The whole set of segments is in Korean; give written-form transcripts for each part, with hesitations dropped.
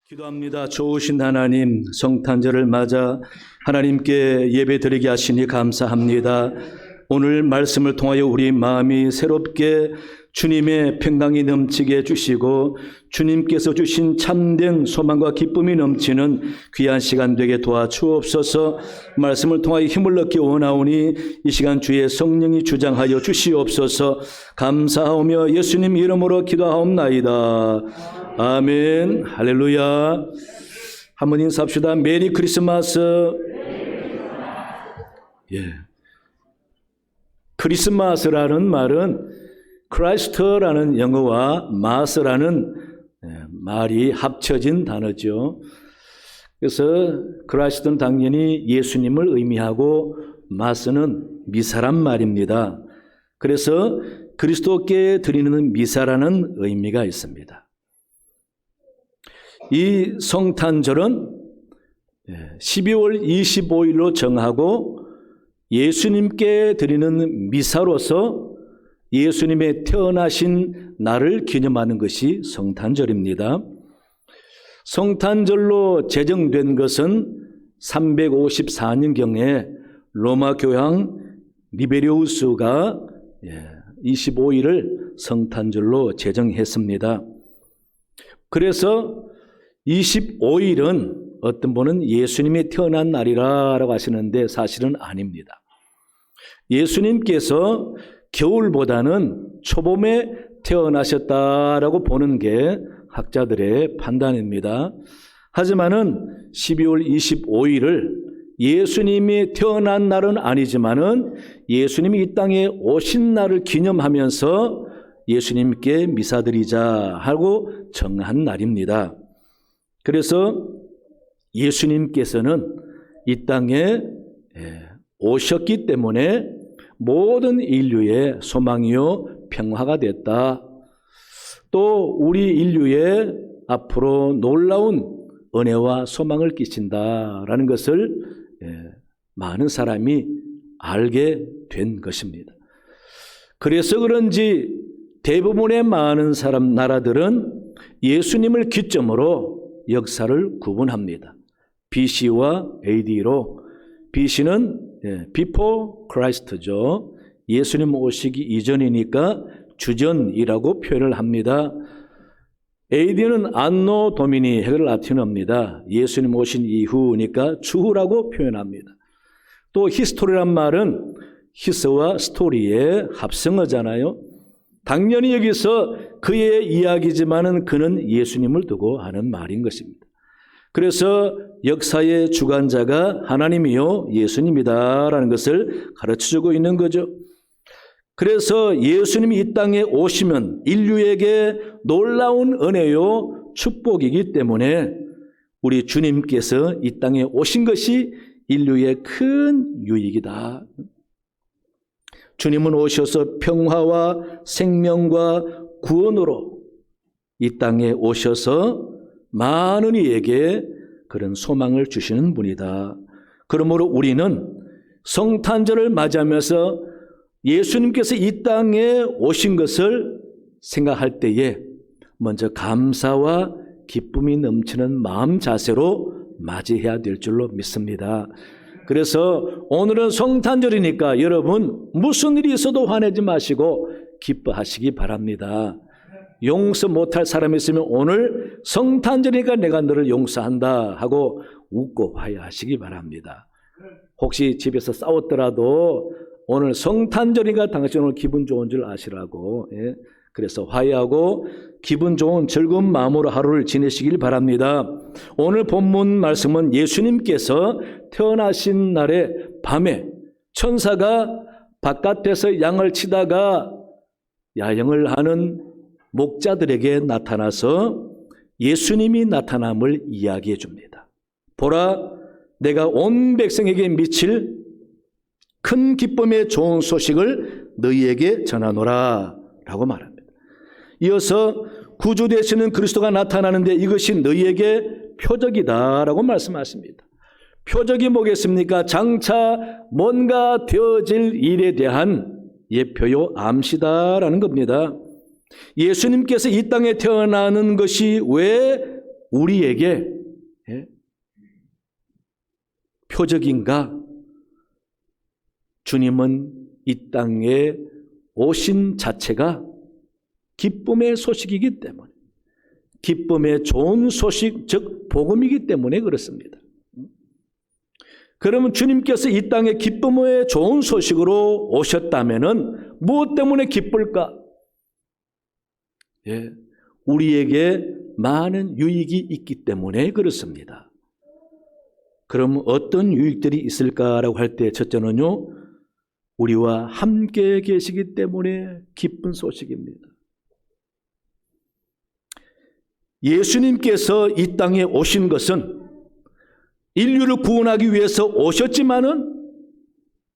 기도합니다. 좋으신 하나님, 성탄절을 맞아 하나님께 예배드리게 하시니 감사합니다. 오늘 말씀을 통하여 우리 마음이 새롭게 주님의 평강이 넘치게 해주시고 주님께서 주신 참된 소망과 기쁨이 넘치는 귀한 시간 되게 도와주옵소서. 말씀을 통하여 힘을 얻기 원하오니 이 시간 주의 성령이 주장하여 주시옵소서. 감사하오며 예수님 이름으로 기도하옵나이다. 아멘. 할렐루야. 한번 인사합시다. 메리 크리스마스. 예. 크리스마스라는 말은 크라이스트라는 영어와 마스라는 말이 합쳐진 단어죠. 그래서 크라이스트는 당연히 예수님을 의미하고 마스는 미사란 말입니다. 그래서 그리스도께 드리는 미사라는 의미가 있습니다. 이 성탄절은 12월 25일로 정하고 예수님께 드리는 미사로서 예수님의 태어나신 날을 기념하는 것이 성탄절입니다. 성탄절로 제정된 것은 354년경에 로마 교황 리베리우스가 25일을 성탄절로 제정했습니다. 그래서 25일은 어떤 분은 예수님이 태어난 날이라고 하시는데 사실은 아닙니다. 예수님께서 겨울보다는 초봄에 태어나셨다라고 보는 게 학자들의 판단입니다. 하지만은 12월 25일을 예수님이 태어난 날은 아니지만은 예수님이 이 땅에 오신 날을 기념하면서 예수님께 미사드리자 하고 정한 날입니다. 그래서 예수님께서는 이 땅에 오셨기 때문에 모든 인류의 소망이요 평화가 됐다. 또 우리 인류의 앞으로 놀라운 은혜와 소망을 끼친다라는 것을 많은 사람이 알게 된 것입니다. 그래서 그런지 대부분의 많은 나라들은 예수님을 기점으로 역사를 구분합니다. BC와 AD로 BC는 Before Christ죠. 예수님 오시기 이전이니까 주전이라고 표현을 합니다. AD는 안노 도미니 헤글 라틴어입니다. 예수님 오신 이후니까 추후라고 표현합니다. 또 히스토리란 말은 히스와 스토리의 합성어잖아요. 당연히 여기서 그의 이야기지만은 그는 예수님을 두고 하는 말인 것입니다. 그래서 역사의 주관자가 하나님이요 예수님이다라는 것을 가르쳐주고 있는 거죠. 그래서 예수님이 이 땅에 오시면 인류에게 놀라운 은혜요 축복이기 때문에 우리 주님께서 이 땅에 오신 것이 인류의 큰 유익이다. 주님은 오셔서 평화와 생명과 구원으로 이 땅에 오셔서 많은 이에게 그런 소망을 주시는 분이다. 그러므로 우리는 성탄절을 맞이하면서 예수님께서 이 땅에 오신 것을 생각할 때에 먼저 감사와 기쁨이 넘치는 마음 자세로 맞이해야 될 줄로 믿습니다. 그래서 오늘은 성탄절이니까 여러분 무슨 일이 있어도 화내지 마시고 기뻐하시기 바랍니다. 용서 못할 사람이 있으면 오늘 성탄절이니까 내가 너를 용서한다 하고 웃고 화해하시기 바랍니다. 혹시 집에서 싸웠더라도 오늘 성탄절이니까 당신 오늘 기분 좋은 줄 아시라고 그래서 화해하고 기분 좋은 즐거운 마음으로 하루를 지내시길 바랍니다. 오늘 본문 말씀은 예수님께서 태어나신 날의 밤에 천사가 바깥에서 양을 치다가 야영을 하는 목자들에게 나타나서 예수님이 나타남을 이야기해 줍니다. 보라, 내가 온 백성에게 미칠 큰 기쁨의 좋은 소식을 너희에게 전하노라 라고 말합니다. 이어서 구주 되시는 그리스도가 나타나는데 이것이 너희에게 표적이다 라고 말씀하십니다. 표적이 뭐겠습니까? 장차 뭔가 되어질 일에 대한 예표요 암시다라는 겁니다. 예수님께서 이 땅에 태어나는 것이 왜 우리에게 표적인가? 주님은 이 땅에 오신 자체가 기쁨의 소식이기 때문에, 기쁨의 좋은 소식, 즉 복음이기 때문에 그렇습니다. 그러면 주님께서 이 땅에 기쁨의 좋은 소식으로 오셨다면은 무엇 때문에 기쁠까? 우리에게 많은 유익이 있기 때문에 그렇습니다. 그럼 어떤 유익들이 있을까라고 할 때 첫째는요, 우리와 함께 계시기 때문에 기쁜 소식입니다. 예수님께서 이 땅에 오신 것은 인류를 구원하기 위해서 오셨지만은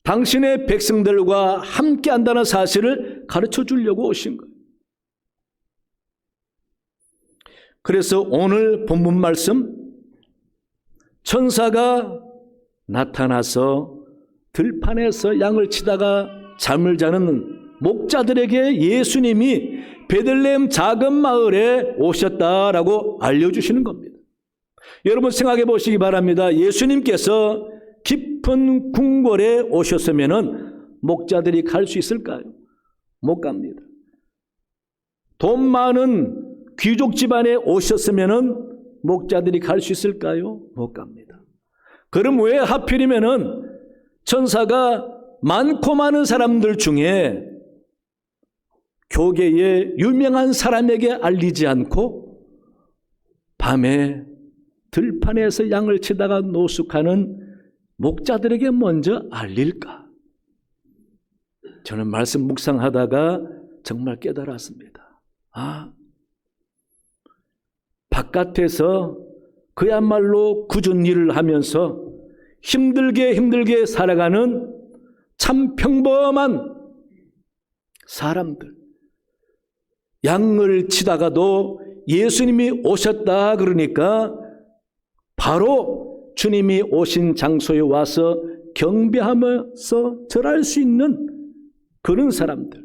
당신의 백성들과 함께 한다는 사실을 가르쳐 주려고 오신 거예요. 그래서 오늘 본문 말씀, 천사가 나타나서 들판에서 양을 치다가 잠을 자는 목자들에게 예수님이 베들레헴 작은 마을에 오셨다라고 알려주시는 겁니다. 여러분 생각해 보시기 바랍니다. 예수님께서 깊은 궁궐에 오셨으면은 목자들이 갈 수 있을까요? 못 갑니다. 돈 많은 귀족 집안에 오셨으면은 목자들이 갈 수 있을까요? 못 갑니다. 그럼 왜 하필이면은 천사가 많고 많은 사람들 중에 교계의 유명한 사람에게 알리지 않고 밤에 들판에서 양을 치다가 노숙하는 목자들에게 먼저 알릴까? 저는 말씀 묵상하다가 정말 깨달았습니다. 바깥에서 그야말로 굳은 일을 하면서 힘들게 살아가는 참 평범한 사람들, 양을 치다가도 예수님이 오셨다 그러니까 바로 주님이 오신 장소에 와서 경배하면서 절할 수 있는 그런 사람들.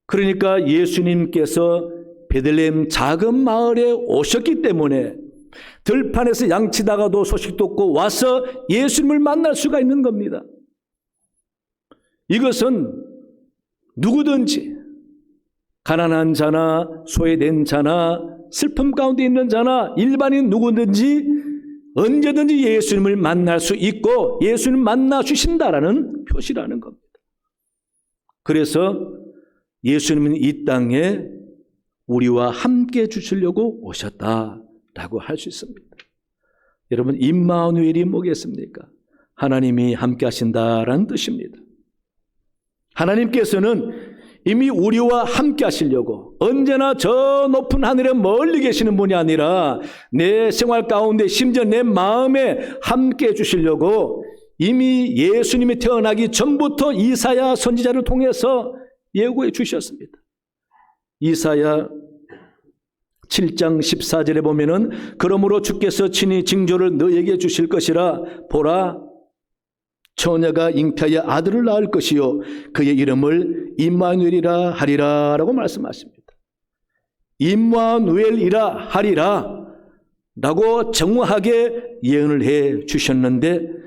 그러니까 예수님께서 베들레헴 작은 마을에 오셨기 때문에 들판에서 양치다가도 소식도 없고 와서 예수님을 만날 수가 있는 겁니다. 이것은 누구든지 가난한 자나 소외된 자나 슬픔 가운데 있는 자나 일반인 누구든지 언제든지 예수님을 만날 수 있고 예수님 만나 주신다라는 표시라는 겁니다. 그래서 예수님은 이 땅에 우리와 함께 주시려고 오셨다라고 할 수 있습니다. 여러분, 임마누엘이 뭐겠습니까? 하나님이 함께 하신다라는 뜻입니다. 하나님께서는 이미 우리와 함께 하시려고 언제나 저 높은 하늘에 멀리 계시는 분이 아니라 내 생활 가운데 심지어 내 마음에 함께 해주시려고 이미 예수님이 태어나기 전부터 이사야 선지자를 통해서 예고해 주셨습니다. 이사야 7장 14절에 보면은 그러므로 주께서 친히 징조를 너에게 주실 것이라 보라 처녀가 잉태하여 아들을 낳을 것이요 그의 이름을 임마누엘이라 하리라 라고 말씀하십니다. 임마누엘이라 하리라 라고 정확하게 예언을 해 주셨는데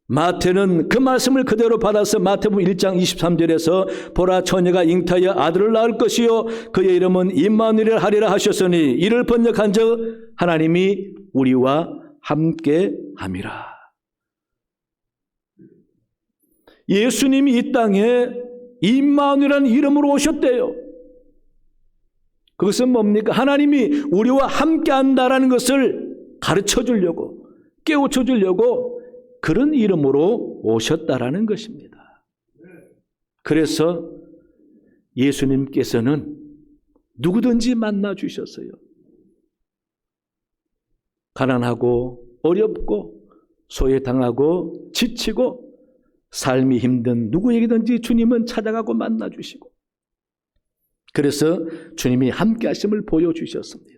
마태는 그 말씀을 그대로 받아서 마태복음 1장 23절에서 보라 처녀가 잉태하여 아들을 낳을 것이요 그의 이름은 임마누엘이라 하리라 하셨으니 이를 번역한 적 하나님이 우리와 함께 함이라. 예수님이 이 땅에 임마누엘이라는 이름으로 오셨대요. 그것은 뭡니까? 하나님이 우리와 함께 한다라는 것을 가르쳐 주려고 깨우쳐 주려고 그런 이름으로 오셨다라는 것입니다. 그래서 예수님께서는 누구든지 만나 주셨어요. 가난하고 어렵고 소외당하고 지치고 삶이 힘든 누구에게든지 주님은 찾아가고 만나 주시고 그래서 주님이 함께 하심을 보여주셨습니다.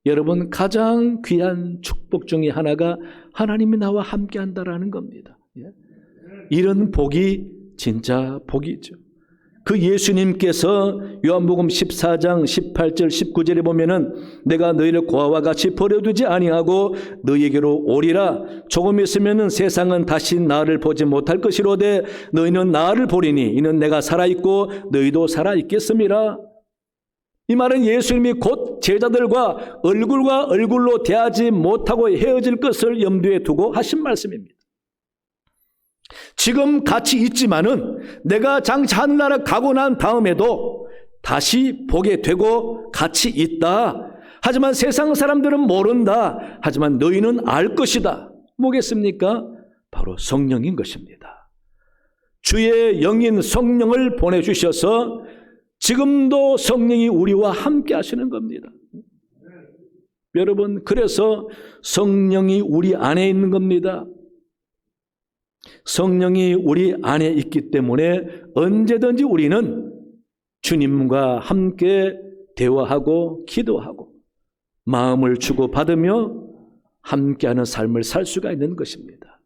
여러분 가장 귀한 축복 중에 하나가 하나님이 나와 함께 한다라는 겁니다. 이런 복이 진짜 복이죠. 그 예수님께서 요한복음 14장 18절 19절에 보면은 내가 너희를 고아와 같이 버려두지 아니하고 너희에게로 오리라. 조금 있으면은 세상은 다시 나를 보지 못할 것이로되 너희는 나를 보리니 이는 내가 살아있고 너희도 살아있겠음이라. 이 말은 예수님이 곧 제자들과 얼굴과 얼굴로 대하지 못하고 헤어질 것을 염두에 두고 하신 말씀입니다. 지금 같이 있지만은 내가 장차 하늘나라 가고 난 다음에도 다시 보게 되고 같이 있다. 하지만 세상 사람들은 모른다. 하지만 너희는 알 것이다. 뭐겠습니까? 바로 성령인 것입니다. 주의 영인 성령을 보내주셔서 지금도 성령이 우리와 함께 하시는 겁니다. 여러분, 그래서 성령이 우리 안에 있는 겁니다. 성령이 우리 안에 있기 때문에 언제든지 우리는 주님과 함께 대화하고 기도하고 마음을 주고받으며 함께하는 삶을 살 수가 있는 것입니다.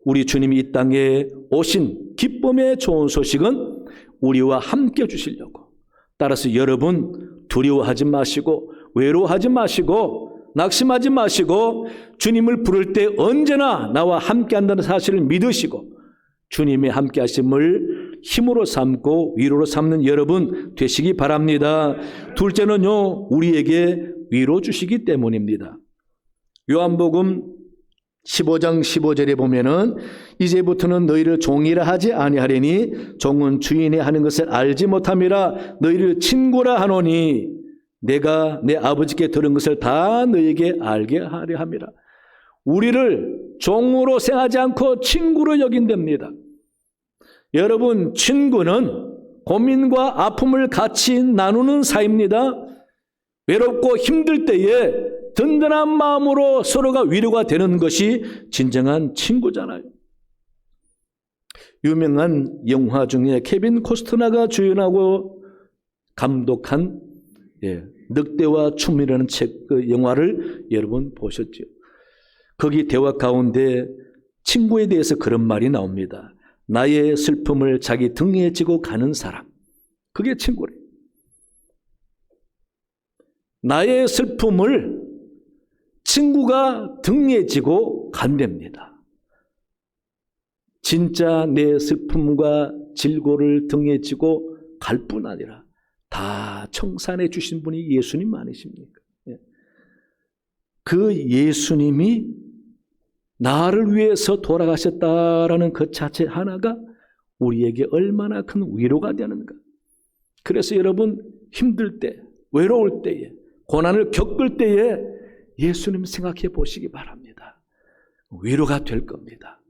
우리 주님이 이 땅에 오신 기쁨의 좋은 소식은 우리와 함께 주시려고. 따라서 여러분 두려워하지 마시고 외로워하지 마시고 낙심하지 마시고 주님을 부를 때 언제나 나와 함께 한다는 사실을 믿으시고 주님의 함께 하심을 힘으로 삼고 위로로 삼는 여러분 되시기 바랍니다. 둘째는요, 우리에게 위로 주시기 때문입니다. 요한복음 15장 15절에 보면은 이제부터는 너희를 종이라 하지 아니하리니 종은 주인이 하는 것을 알지 못함이라 너희를 친구라 하노니 내가 내 아버지께 들은 것을 다 너희에게 알게 하려 함이라. 우리를 종으로 생각하지 않고 친구로 여긴답니다. 여러분, 친구는 고민과 아픔을 같이 나누는 사이입니다. 외롭고 힘들 때에 든든한 마음으로 서로가 위로가 되는 것이 진정한 친구잖아요. 유명한 영화 중에 케빈 코스트너가 주연하고 감독한 늑대와 춤이라는 그 영화를 여러분 보셨죠? 거기 대화 가운데 친구에 대해서 그런 말이 나옵니다. 나의 슬픔을 자기 등에 지고 가는 사람, 그게 친구래요. 나의 슬픔을 친구가 등에 지고 간답니다. 진짜 내 슬픔과 질고를 등에 지고 갈 뿐 아니라 다 청산해 주신 분이 예수님 아니십니까? 그 예수님이 나를 위해서 돌아가셨다라는 그 자체 하나가 우리에게 얼마나 큰 위로가 되는가. 그래서 여러분 힘들 때, 외로울 때에, 고난을 겪을 때에 예수님 생각해 보시기 바랍니다. 위로가 될 겁니다.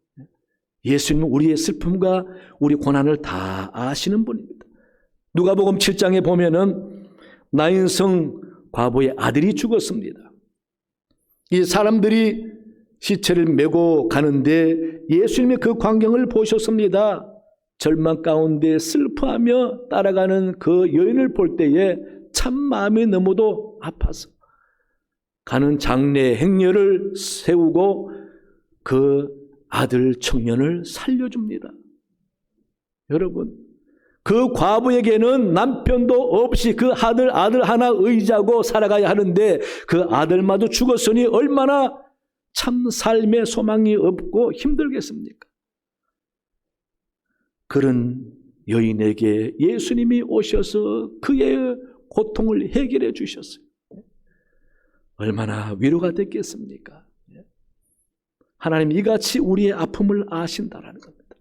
예수님은 우리의 슬픔과 우리 고난을 다 아시는 분입니다. 누가복음 7장에 보면은 나인성 과부의 아들이 죽었습니다. 이 사람들이 시체를 메고 가는데 예수님이 그 광경을 보셨습니다. 절망 가운데 슬퍼하며 따라가는 그 여인을 볼 때에 참 마음이 너무도 아파서 가는 장례 행렬을 세우고 그 아들 청년을 살려줍니다. 여러분, 그 과부에게는 남편도 없이 그 아들 하나 의지하고 살아가야 하는데 그 아들마저 죽었으니 얼마나 참 삶의 소망이 없고 힘들겠습니까? 그런 여인에게 예수님이 오셔서 그의 고통을 해결해 주셨어요. 얼마나 위로가 됐겠습니까? 하나님 이같이 우리의 아픔을 아신다라는 겁니다.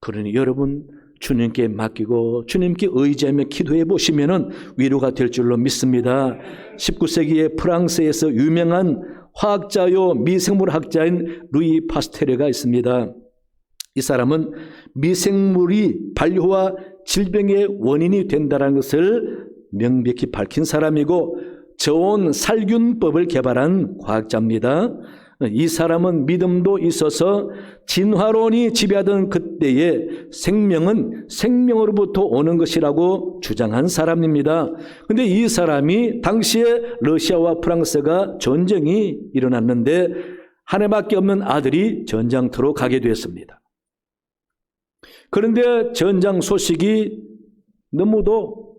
그러니 여러분 주님께 맡기고 주님께 의지하며 기도해 보시면은 위로가 될 줄로 믿습니다. 19세기에 프랑스에서 유명한 화학자요 미생물학자인 루이 파스테르가 있습니다. 이 사람은 미생물이 반려와 질병의 원인이 된다는 것을 명백히 밝힌 사람이고 저온 살균법을 개발한 과학자입니다. 이 사람은 믿음도 있어서 진화론이 지배하던 그때에 생명은 생명으로부터 오는 것이라고 주장한 사람입니다. 그런데 이 사람이 당시에 러시아와 프랑스가 전쟁이 일어났는데 한 해밖에 없는 아들이 전장터로 가게 되었습니다. 그런데 전장 소식이 너무도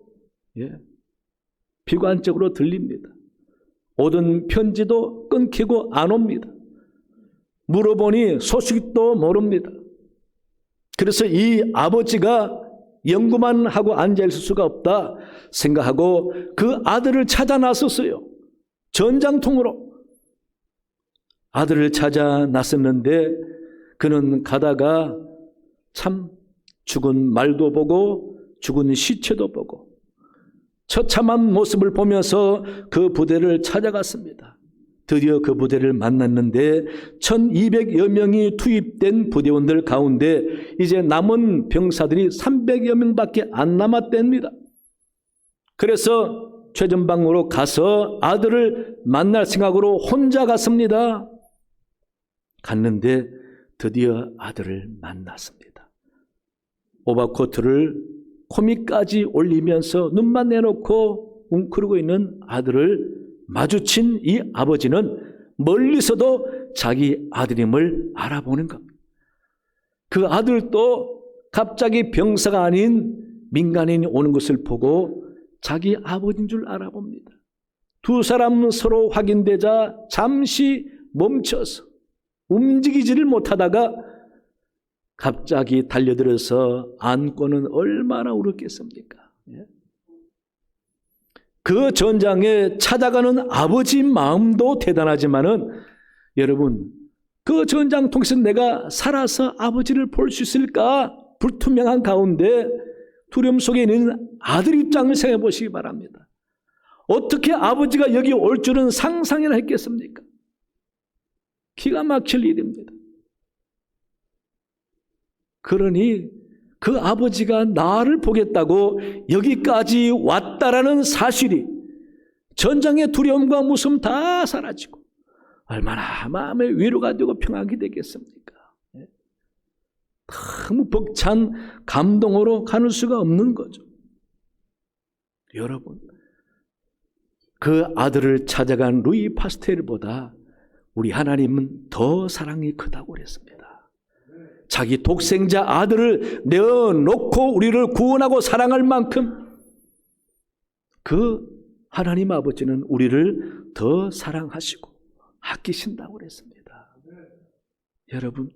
비관적으로 들립니다. 오던 편지도 끊기고 안 옵니다. 물어보니 소식도 모릅니다. 그래서 이 아버지가 연구만 하고 앉아있을 수가 없다 생각하고 그 아들을 찾아 나섰어요. 전장통으로 아들을 찾아 나섰는데 그는 가다가 참 죽은 말도 보고 죽은 시체도 보고 처참한 모습을 보면서 그 부대를 찾아갔습니다. 드디어 그 부대를 만났는데 1200여 명이 투입된 부대원들 가운데 이제 남은 병사들이 300여 명밖에 안 남았답니다. 그래서 최전방으로 가서 아들을 만날 생각으로 혼자 갔습니다. 갔는데 드디어 아들을 만났습니다. 오버코트를 코미까지 올리면서 눈만 내놓고 웅크리고 있는 아들을 마주친 이 아버지는 멀리서도 자기 아들임을 알아보는 겁니다. 그 아들도 갑자기 병사가 아닌 민간인이 오는 것을 보고 자기 아버지인 줄 알아봅니다. 두 사람은 서로 확인되자 잠시 멈춰서 움직이지를 못하다가 갑자기 달려들어서 안고는 얼마나 울었겠습니까? 그 전장에 찾아가는 아버지 마음도 대단하지만은 여러분 그 전장 통해서 내가 살아서 아버지를 볼 수 있을까? 불투명한 가운데 두려움 속에 있는 아들 입장을 생각해 보시기 바랍니다. 어떻게 아버지가 여기 올 줄은 상상이나 했겠습니까? 기가 막힐 일입니다. 그러니 그 아버지가 나를 보겠다고 여기까지 왔다라는 사실이 전장의 두려움과 무서움 다 사라지고 얼마나 마음에 위로가 되고 평안이 되겠습니까? 너무 벅찬 감동으로 가눌 수가 없는 거죠. 여러분, 그 아들을 찾아간 루이 파스텔보다 우리 하나님은 더 사랑이 크다고 그랬습니다. 자기 독생자 아들을 내어놓고 우리를 구원하고 사랑할 만큼 그 하나님 아버지는 우리를 더 사랑하시고 아끼신다고 그랬습니다. 여러분,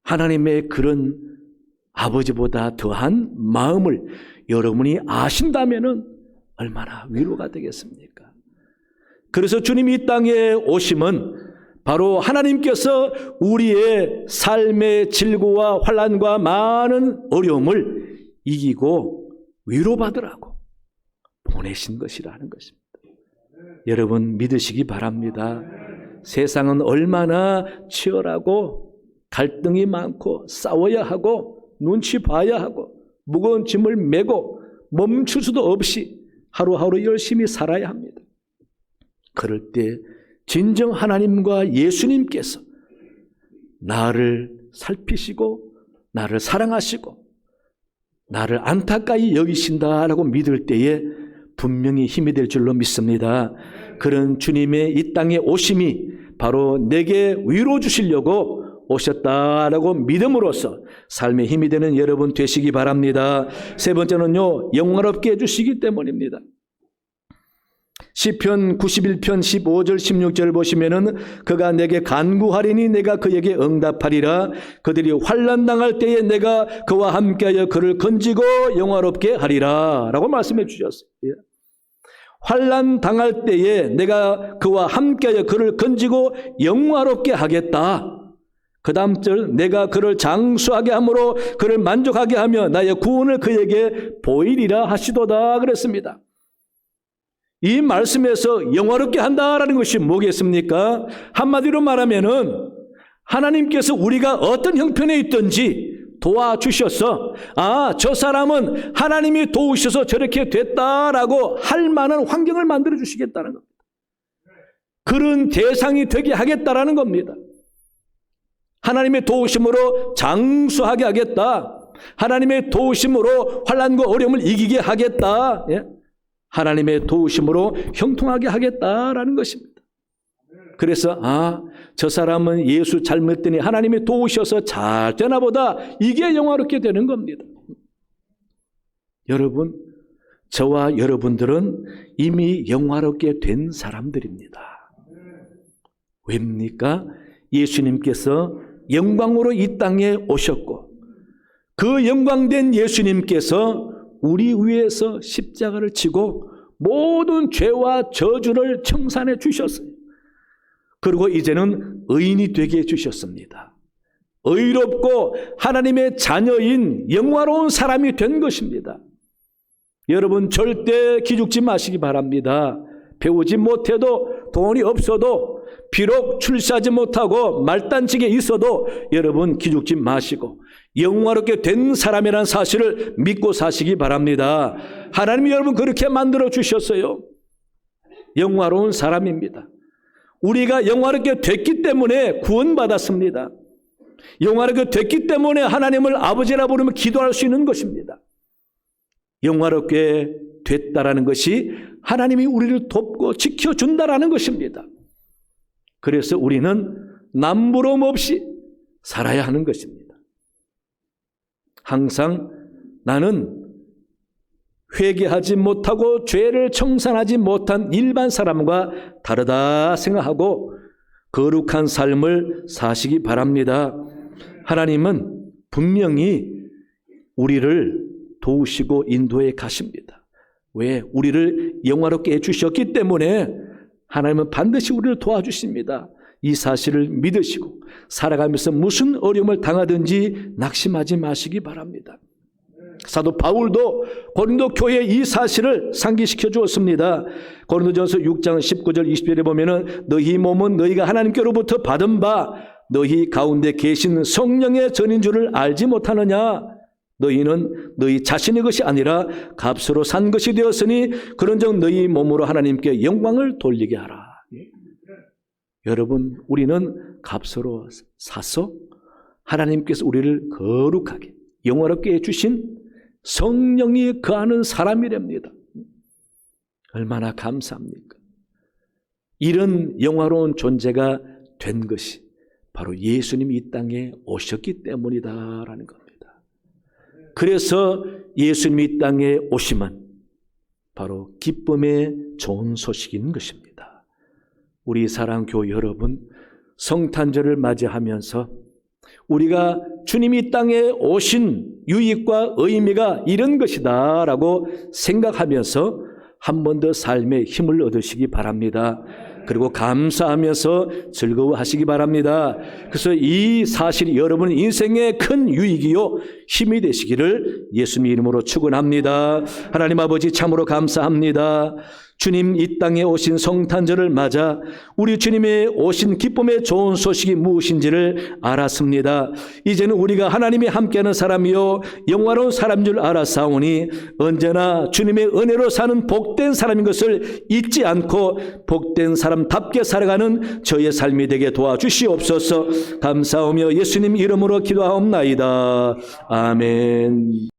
하나님의 그런 아버지보다 더한 마음을 여러분이 아신다면은 얼마나 위로가 되겠습니까? 그래서 주님이 이 땅에 오심은 바로 하나님께서 우리의 삶의 질고와 환난과 많은 어려움을 이기고 위로받으라고 보내신 것이라는 것입니다. 여러분 믿으시기 바랍니다. 세상은 얼마나 치열하고 갈등이 많고 싸워야 하고 눈치 봐야 하고 무거운 짐을 메고 멈출 수도 없이 하루하루 열심히 살아야 합니다. 그럴 때 진정 하나님과 예수님께서 나를 살피시고 나를 사랑하시고 나를 안타까이 여기신다라고 믿을 때에 분명히 힘이 될 줄로 믿습니다. 그런 주님의 이 땅에 오심이 바로 내게 위로 주시려고 오셨다라고 믿음으로써 삶의 힘이 되는 여러분 되시기 바랍니다. 세 번째는요, 영화롭게 해주시기 때문입니다. 시편 91편 15절 16절 보시면은 그가 내게 간구하리니 내가 그에게 응답하리라. 그들이 환난 당할 때에 내가 그와 함께하여 그를 건지고 영화롭게 하리라 라고 말씀해 주셨어요. 환난 당할 때에 내가 그와 함께하여 그를 건지고 영화롭게 하겠다. 그 다음 절 내가 그를 장수하게 함으로 그를 만족하게 하며 나의 구원을 그에게 보이리라 하시도다 그랬습니다. 이 말씀에서 영화롭게 한다라는 것이 뭐겠습니까? 한마디로 말하면은 하나님께서 우리가 어떤 형편에 있든지 도와주셔서 저 사람은 하나님이 도우셔서 저렇게 됐다라고 할 만한 환경을 만들어 주시겠다는 겁니다. 그런 대상이 되게 하겠다라는 겁니다. 하나님의 도우심으로 장수하게 하겠다. 하나님의 도우심으로 환난과 어려움을 이기게 하겠다. 하나님의 도우심으로 형통하게 하겠다라는 것입니다. 그래서 저 사람은 예수 잘 믿더니 하나님이 도우셔서 잘 되나 보다, 이게 영화롭게 되는 겁니다. 여러분, 저와 여러분들은 이미 영화롭게 된 사람들입니다. 왜입니까? 예수님께서 영광으로 이 땅에 오셨고, 그 영광된 예수님께서 우리 위해서 십자가를 지고 모든 죄와 저주를 청산해 주셨어요. 그리고 이제는 의인이 되게 해주셨습니다. 의롭고 하나님의 자녀인 영화로운 사람이 된 것입니다. 여러분, 절대 기죽지 마시기 바랍니다. 배우지 못해도, 돈이 없어도, 비록 출세하지 못하고 말단직에 있어도 여러분 기죽지 마시고 영화롭게 된 사람이라는 사실을 믿고 사시기 바랍니다. 하나님이 여러분 그렇게 만들어 주셨어요. 영화로운 사람입니다. 우리가 영화롭게 됐기 때문에 구원받았습니다. 영화롭게 됐기 때문에 하나님을 아버지라 부르며 기도할 수 있는 것입니다. 영화롭게 됐다라는 것이 하나님이 우리를 돕고 지켜준다라는 것입니다. 그래서 우리는 남부러움 없이 살아야 하는 것입니다. 항상 나는 회개하지 못하고 죄를 청산하지 못한 일반 사람과 다르다 생각하고 거룩한 삶을 사시기 바랍니다. 하나님은 분명히 우리를 도우시고 인도해 가십니다. 왜? 우리를 영화롭게 해주셨기 때문에 하나님은 반드시 우리를 도와주십니다. 이 사실을 믿으시고 살아가면서 무슨 어려움을 당하든지 낙심하지 마시기 바랍니다. 사도 바울도 고린도 교회에 이 사실을 상기시켜 주었습니다. 고린도전서 6장 19절 20절에 보면은 너희 몸은 너희가 하나님께로부터 받은 바 너희 가운데 계신 성령의 전인 줄을 알지 못하느냐. 너희는 너희 자신의 것이 아니라 값으로 산 것이 되었으니 그런즉 너희 몸으로 하나님께 영광을 돌리게 하라. 여러분, 우리는 값으로 사서 하나님께서 우리를 거룩하게 영화롭게 해주신 성령이 거하는 사람이랍니다. 얼마나 감사합니까? 이런 영화로운 존재가 된 것이 바로 예수님이 이 땅에 오셨기 때문이다라는 겁니다. 그래서 예수님이 이 땅에 오시면 바로 기쁨의 좋은 소식인 것입니다. 우리 사랑교회 여러분, 성탄절을 맞이하면서 우리가 주님이 이 땅에 오신 유익과 의미가 이런 것이다 라고 생각하면서 한 번 더 삶의 힘을 얻으시기 바랍니다. 그리고 감사하면서 즐거워하시기 바랍니다. 그래서 이 사실이 여러분 인생의 큰 유익이요 힘이 되시기를 예수님 이름으로 축원합니다. 하나님 아버지 참으로 감사합니다. 주님 이 땅에 오신 성탄절을 맞아 우리 주님의 오신 기쁨의 좋은 소식이 무엇인지를 알았습니다. 이제는 우리가 하나님이 함께하는 사람이요 영화로운 사람인 줄 알았사오니 언제나 주님의 은혜로 사는 복된 사람인 것을 잊지 않고 복된 사람답게 살아가는 저의 삶이 되게 도와주시옵소서. 감사하며 예수님 이름으로 기도하옵나이다. 아멘.